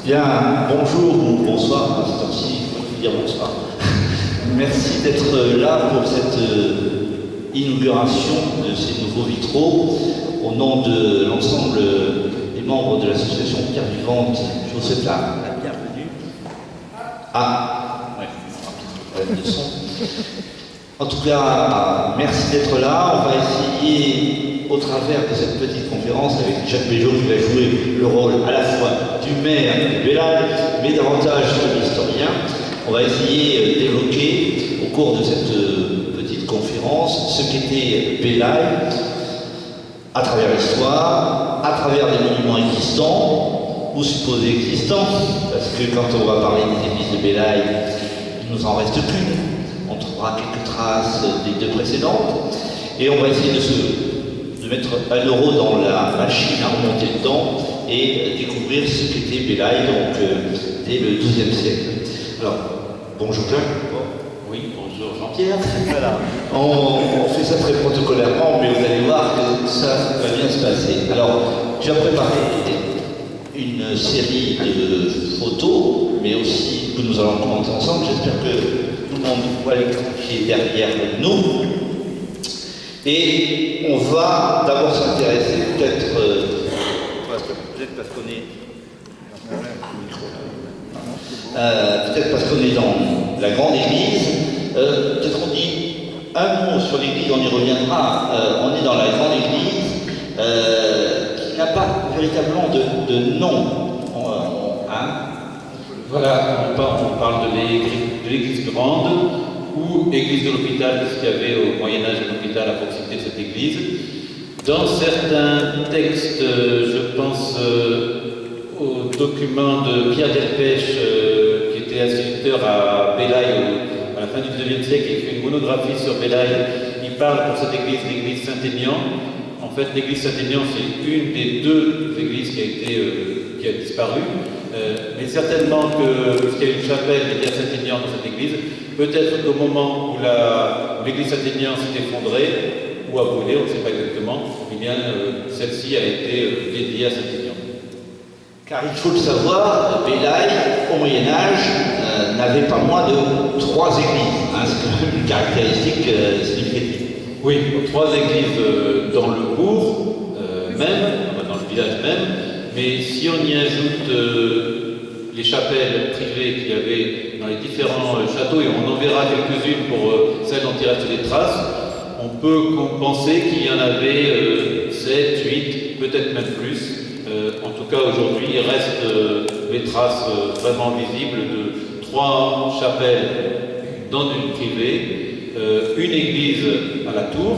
Bien, bonjour ou bonsoir, à cette heure-ci, il faut dire bonsoir. Merci d'être là pour cette inauguration de ces nouveaux vitraux. Au nom de l'ensemble des membres de l'association Pierre Vivante, je vous souhaite la bienvenue. Ah, ouais, problème de son. En tout cas, merci d'être là. On va essayer, au travers de cette petite conférence, avec Jacques Béjot qui va jouer le rôle à la fois du maire de Bélaye, mais davantage de l'historien, on va essayer d'évoquer, au cours de cette petite conférence, ce qu'était Bélaye, à travers l'histoire, à travers des monuments existants, ou supposés existants, parce que quand on va parler des églises de Bélaye, il nous en reste qu'une. On trouvera quelques traces des deux précédentes, et on va essayer de mettre un euro dans la machine à remonter le temps et découvrir ce qu'était Bélaye, donc dès le XIIe siècle. Alors, bonjour Jacques. Oui, bonjour Jean-Pierre. Voilà. On fait ça très protocolairement, mais vous allez voir que ça va bien se passer. Alors, tu as préparé une série de photos, mais aussi que nous allons commenter ensemble. J'espère que tout le monde voit l'écran qui est derrière nous. Et on va d'abord s'intéresser peut-être parce qu'on est peut-être parce qu'on est dans la grande église. Peut-être on dit un mot sur l'église, on y reviendra. On est dans la grande église qui n'a pas véritablement de nom. Voilà, on parle de l'église grande ou église de l'hôpital, parce qu'il y avait au Moyen-Âge un hôpital à proximité de cette église. Dans certains textes, je pense au document de Pierre Delpech, qui était instituteur à Bélaye à la fin du XIXe siècle, et qui fait une monographie sur Bélaye. Il parle pour cette église, l'église Saint-Aignan. En fait, l'église Saint-Aignan, c'est une des deux églises qui a disparu. Mais certainement qu'il y a une chapelle dédiée à Saint-Aignan dans cette église. Peut-être qu'au moment où l'église Saint-Aignan s'est effondrée ou a brûlé, on ne sait pas exactement, eh bien celle-ci a été dédiée à Saint-Aignan. Car il faut le savoir, Bélaye, au Moyen-Âge, n'avait pas moins de 3 églises. C'est quand même une caractéristique significative. Oui, 3 églises dans le bourg même, dans le village même, mais si on y ajoute les chapelles privées qu'il y avait dans les différents châteaux, et on en verra quelques-unes pour celles dont il reste des traces, on peut penser qu'il y en avait 7, 8, peut-être même plus. En tout cas, aujourd'hui, il reste les traces vraiment visibles de 3 chapelles dans une privée, une église à la tour,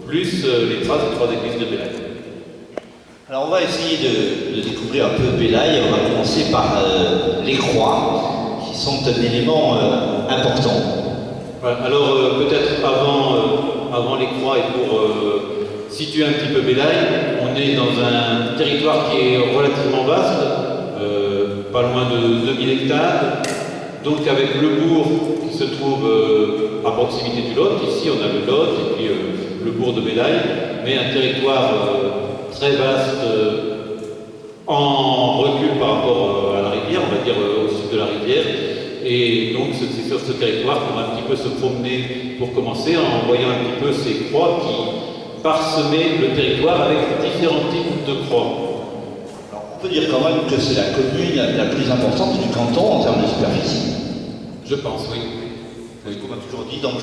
plus les traces des 3 églises de Bélaye. Alors on va essayer de découvrir un peu Bélaye. On va commencer par les croix, qui sont un élément important. Voilà. Alors peut-être avant les croix et pour situer un petit peu Bélaye, on est dans un territoire qui est relativement vaste, pas loin de 2000 hectares, donc avec le bourg qui se trouve à proximité du Lot. Ici on a le Lot et puis le bourg de Bélaye, mais un territoire très vaste, en recul par rapport à la rivière, on va dire au sud de la rivière. Et donc c'est sur ce territoire qu'on va un petit peu se promener pour commencer, en voyant un petit peu ces croix qui parsemaient le territoire avec différents types de croix. Alors, on peut dire quand même que c'est la commune la plus importante du canton en termes de superficie. Je pense, oui. Oui, comme on a toujours dit, donc